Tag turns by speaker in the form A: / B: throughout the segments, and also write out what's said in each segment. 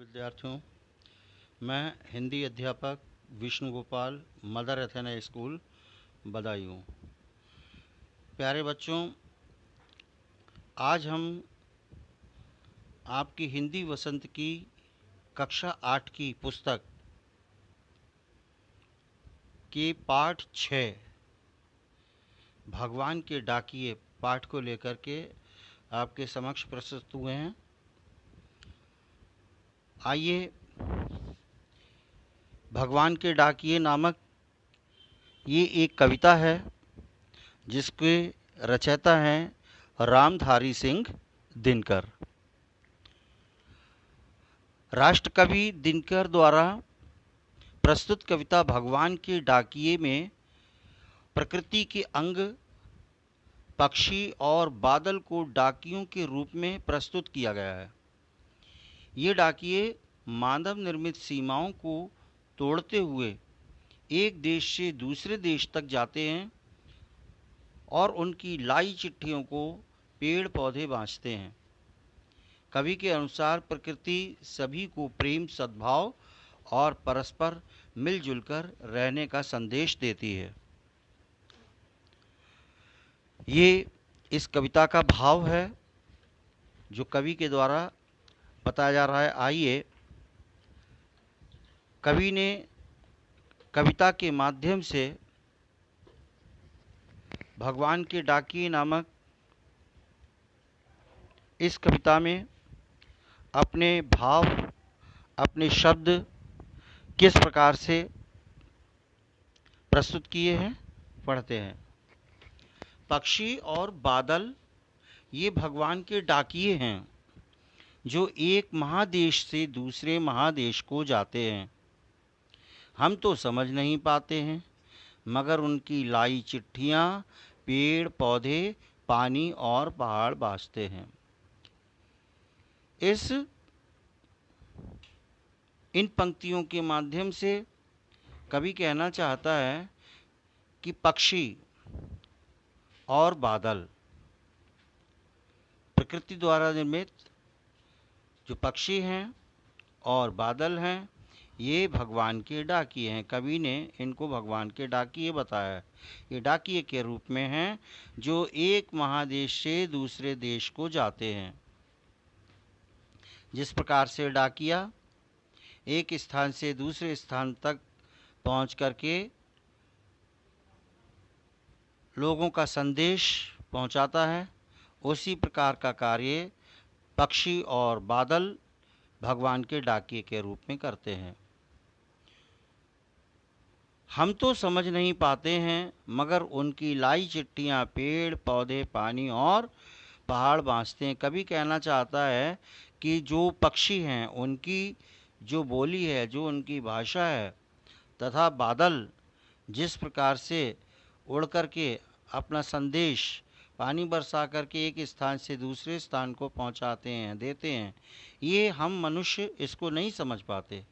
A: विद्यार्थियों, मैं हिंदी अध्यापक Vishnu Gopal, mother Athena school Budaun. प्यारे बच्चों, आज हम आपकी हिंदी वसंत की कक्षा 8 की पुस्तक के पाठ 6 भगवान के डाकिए पाठ को लेकर के आपके समक्ष प्रस्तुत हुए हैं। आइए, भगवान के डाकिए नामक ये एक कविता है जिसके रचयिता हैं रामधारी सिंह दिनकर। राष्ट्रकवि दिनकर द्वारा प्रस्तुत कविता भगवान के डाकिए में प्रकृति के अंग पक्षी और बादल को डाकियों के रूप में प्रस्तुत किया गया है। ये डाकिए मानव निर्मित सीमाओं को तोड़ते हुए एक देश से दूसरे देश तक जाते हैं और उनकी लाई चिट्ठियों को पेड़ पौधे बाँचते हैं। कवि के अनुसार प्रकृति सभी को प्रेम, सद्भाव और परस्पर मिलजुल कर रहने का संदेश देती है। ये इस कविता का भाव है जो कवि के द्वारा बताया जा रहा है। आइए, कवि ने कविता के माध्यम से भगवान के डाकिए नामक इस कविता में अपने भाव, अपने शब्द किस प्रकार से प्रस्तुत किए हैं, पढ़ते हैं। पक्षी और बादल ये भगवान के डाकिए हैं जो एक महादेश से दूसरे महादेश को जाते हैं। हम तो समझ नहीं पाते हैं, मगर उनकी लाई चिट्ठियाँ पेड़ पौधे, पानी और पहाड़ बाँचते हैं। इन पंक्तियों के माध्यम से कवि कहना चाहता है कि पक्षी और बादल, प्रकृति द्वारा निर्मित जो पक्षी हैं और बादल हैं, ये भगवान के डाकिए हैं। कवि ने इनको भगवान के डाकिए बताया है। ये डाकिए के रूप में हैं जो एक महादेश से दूसरे देश को जाते हैं। जिस प्रकार से डाकिया एक स्थान से दूसरे स्थान तक पहुंच करके लोगों का संदेश पहुंचाता है, उसी प्रकार का कार्य पक्षी और बादल भगवान के डाकिए के रूप में करते हैं। हम तो समझ नहीं पाते हैं, मगर उनकी लाई चिट्ठियाँ पेड़ पौधे, पानी और पहाड़ बाँचते हैं। कवि कहना चाहता है कि जो पक्षी हैं उनकी जो बोली है, जो उनकी भाषा है, तथा बादल जिस प्रकार से उड़ करके अपना संदेश पानी बरसा करके एक स्थान से दूसरे स्थान को पहुंचाते हैं, देते हैं, ये हम मनुष्य इसको नहीं समझ पाते,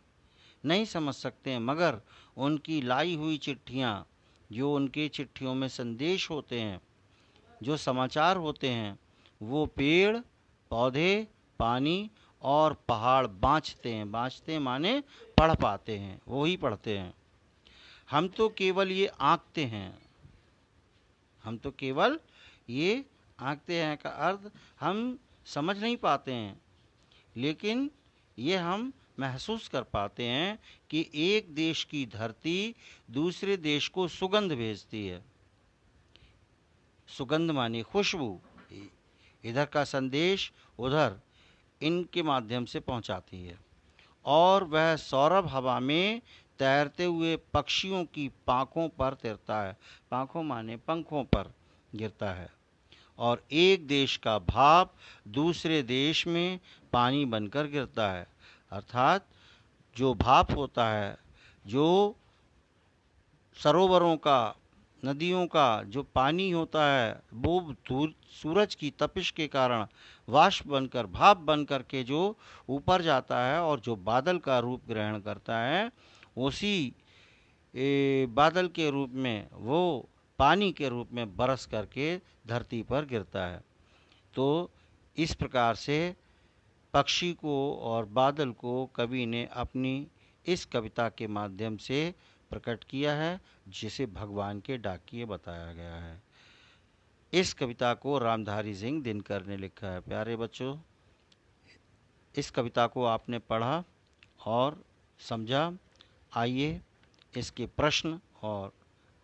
A: नहीं समझ सकते हैं। मगर उनकी लाई हुई चिट्ठियाँ, जो उनके चिट्ठियों में संदेश होते हैं, जो समाचार होते हैं, वो पेड़ पौधे, पानी और पहाड़ बाँचते हैं। बाँचते माने पढ़ पाते हैं, वो ही पढ़ते हैं। हम तो केवल ये आँकते हैं, हम तो केवल ये आँकते हैं का अर्थ हम समझ नहीं पाते हैं, लेकिन ये हम महसूस कर पाते हैं कि एक देश की धरती दूसरे देश को सुगंध भेजती है। सुगंध माने खुशबू, इधर का संदेश उधर इनके माध्यम से पहुंचाती है और वह सौरभ हवा में तैरते हुए पक्षियों की पाँखों पर तैरता है। पाँखों माने पंखों पर गिरता है और एक देश का भाप दूसरे देश में पानी बनकर गिरता है। अर्थात जो भाप होता है, जो सरोवरों का, नदियों का जो पानी होता है, वो सूरज की तपिश के कारण वाष्प बनकर, भाप बनकर के जो ऊपर जाता है और जो बादल का रूप ग्रहण करता है, उसी बादल के रूप में वो पानी के रूप में बरस करके धरती पर गिरता है। तो इस प्रकार से पक्षी को और बादल को कवि ने अपनी इस कविता के माध्यम से प्रकट किया है, जिसे भगवान के डाकिए बताया गया है। इस कविता को रामधारी सिंह दिनकर ने लिखा है। प्यारे बच्चों, इस कविता को आपने पढ़ा और समझा। आइए इसके प्रश्न और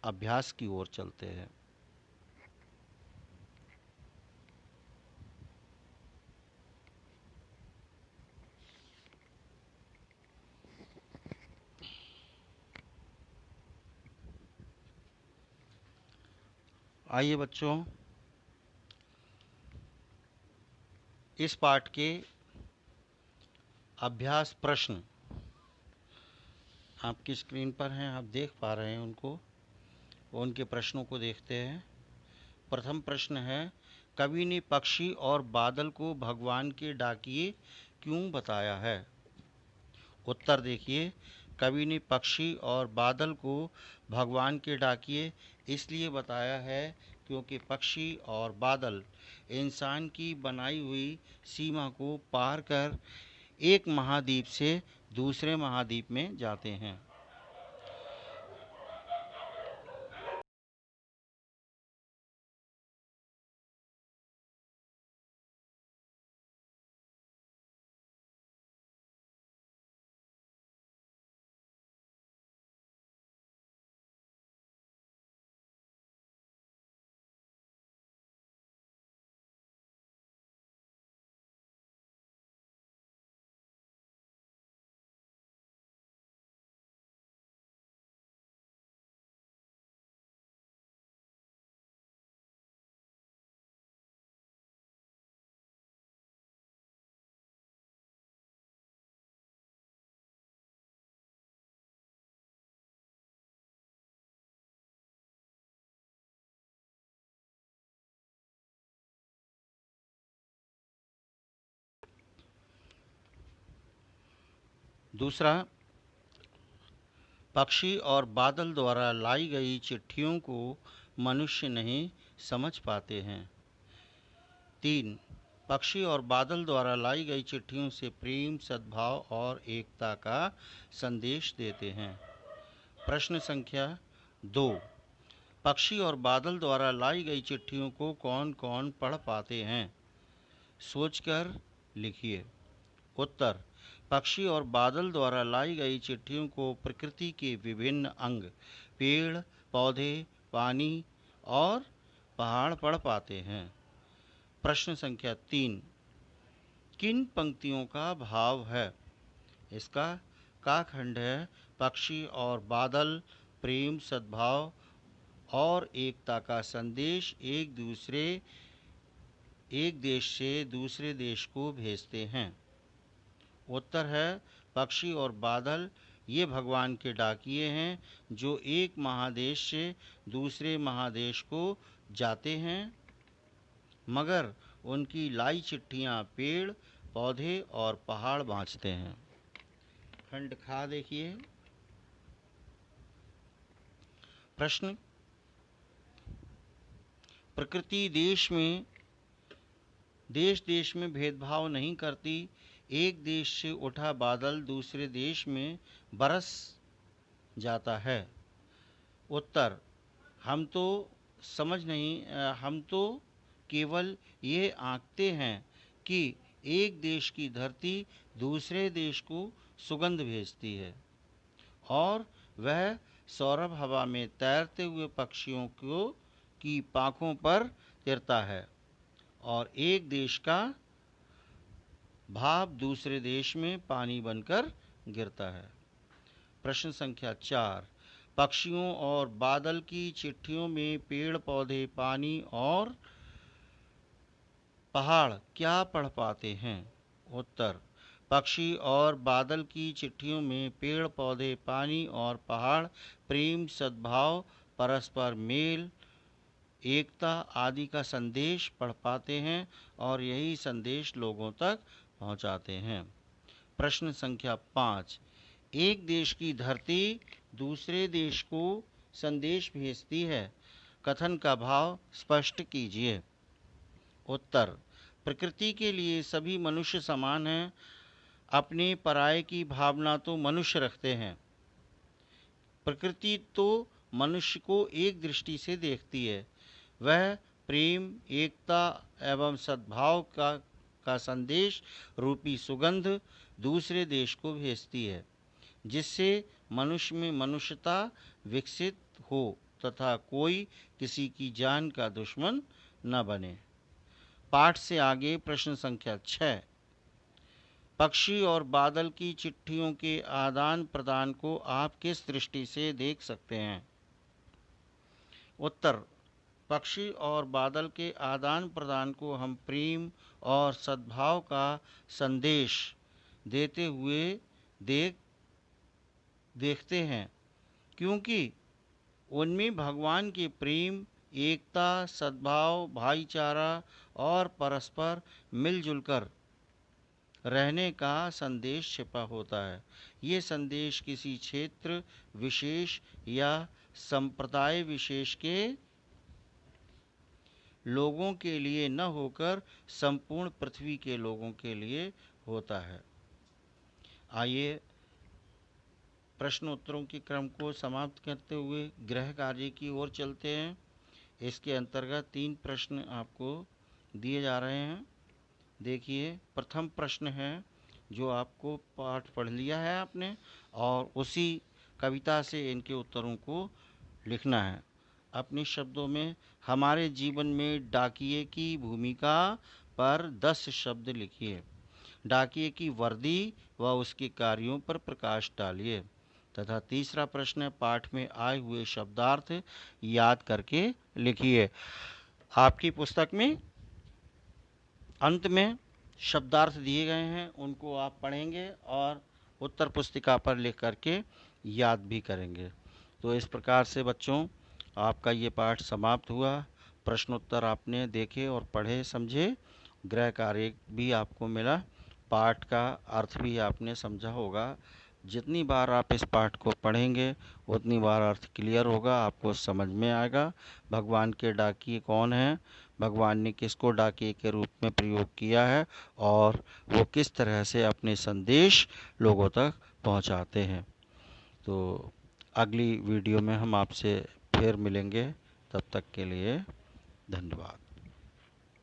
A: अभ्यास की ओर चलते हैं। आइए बच्चों, इस पाठ के अभ्यास प्रश्न आपकी स्क्रीन पर हैं, आप देख पा रहे हैं उनको। उनके प्रश्नों को देखते हैं। प्रथम प्रश्न है, कवि ने पक्षी और बादल को भगवान के डाकिए क्यों बताया है? उत्तर देखिए, कवि ने पक्षी और बादल को भगवान के डाकिए इसलिए बताया है क्योंकि पक्षी और बादल इंसान की बनाई हुई सीमा को पार कर एक महाद्वीप से दूसरे महाद्वीप में जाते हैं। दूसरा, पक्षी और बादल द्वारा लाई गई चिट्ठियों को मनुष्य नहीं समझ पाते हैं। 3. पक्षी और बादल द्वारा लाई गई चिट्ठियों से प्रेम, सद्भाव और एकता का संदेश देते हैं। प्रश्न संख्या 2, पक्षी और बादल द्वारा लाई गई चिट्ठियों को कौन कौन पढ़ पाते हैं? सोचकर लिखिए। उत्तर, पक्षी और बादल द्वारा लाई गई चिट्ठियों को प्रकृति के विभिन्न अंग, पेड़, पौधे, पानी और पहाड़ पढ़ पाते हैं। प्रश्न संख्या 3, किन पंक्तियों का भाव है? इसका का खंड है, पक्षी और बादल प्रेम, सद्भाव और एकता का संदेश एक देश से दूसरे देश को भेजते हैं। उत्तर है, पक्षी और बादल ये भगवान के डाकिए हैं जो एक महादेश से दूसरे महादेश को जाते हैं, मगर उनकी लाई चिट्ठियाँ पेड़, पौधे और पहाड़ बाँचते हैं। खंड खा देखिए। प्रश्न, प्रकृति देश देश में भेदभाव नहीं करती। एक देश से उठा बादल दूसरे देश में बरस जाता है। उत्तर, हम तो केवल ये आंकते हैं कि एक देश की धरती दूसरे देश को सुगंध भेजती है और वह सौरभ हवा में तैरते हुए पक्षियों की पांखों पर तिरता है और एक देश का भाप दूसरे देश में पानी बनकर गिरता है। प्रश्न संख्या 4, पक्षियों और बादल की चिट्ठियों में पेड़, पौधे, पानी और पहाड़ क्या पढ़ पाते हैं? उत्तर, पक्षी और बादल की चिट्ठियों में पेड़, पौधे, पानी और पहाड़ प्रेम, सद्भाव, परस्पर मेल, एकता आदि का संदेश पढ़ पाते हैं और यही संदेश लोगों तक पहुंचाते हैं। प्रश्न संख्या 5, एक देश की धरती दूसरे देश को संदेश भेजती है, कथन का भाव स्पष्ट कीजिए। उत्तर, प्रकृति के लिए सभी मनुष्य समान हैं। अपने पराये की भावना तो मनुष्य रखते हैं। प्रकृति तो मनुष्य को एक दृष्टि से देखती है। वह प्रेम, एकता एवं सद्भाव का संदेश रूपी सुगंध दूसरे देश को भेजती है, जिससे मनुष्य में मनुष्यता विकसित हो तथा कोई किसी की जान का दुश्मन न बने। पाठ से आगे प्रश्न संख्या 6। पक्षी और बादल की चिट्ठियों के आदान प्रदान को आप किस दृष्टि से देख सकते हैं? उत्तर: पक्षी और बादल के आदान प्रदान को हम प्रेम और सद्भाव का संदेश देते हुए देखते हैं, क्योंकि उनमें भगवान के प्रेम, एकता, सद्भाव, भाईचारा और परस्पर मिलजुल कर रहने का संदेश छिपा होता है। ये संदेश किसी क्षेत्र विशेष या संप्रदाय विशेष के लोगों के लिए न होकर संपूर्ण पृथ्वी के लोगों के लिए होता है। आइए प्रश्न उत्तरों के क्रम को समाप्त करते हुए गृह कार्य की ओर चलते हैं। इसके अंतर्गत 3 प्रश्न आपको दिए जा रहे हैं। देखिए, प्रथम प्रश्न है जो आपको पाठ पढ़ लिया है आपने, और उसी कविता से इनके उत्तरों को लिखना है। अपने शब्दों में हमारे जीवन में डाकिये की भूमिका पर 10 शब्द लिखिए। डाकिये की वर्दी व उसके कार्यों पर प्रकाश डालिए। तथा तीसरा प्रश्न है, पाठ में आए हुए शब्दार्थ याद करके लिखिए। आपकी पुस्तक में अंत में शब्दार्थ दिए गए हैं, उनको आप पढ़ेंगे और उत्तर पुस्तिका पर लिख करके याद भी करेंगे। तो इस प्रकार से बच्चों, आपका ये पाठ समाप्त हुआ। प्रश्नोत्तर आपने देखे और पढ़े समझे, गृह कार्य भी आपको मिला, पाठ का अर्थ भी आपने समझा होगा। जितनी बार आप इस पाठ को पढ़ेंगे उतनी बार अर्थ क्लियर होगा, आपको समझ में आएगा भगवान के डाकिये कौन हैं, भगवान ने किसको डाकिये के रूप में प्रयोग किया है और वो किस तरह से अपने संदेश लोगों तक पहुंचाते हैं। तो अगली वीडियो में हम आपसे फिर मिलेंगे। तब तक के लिए धन्यवाद।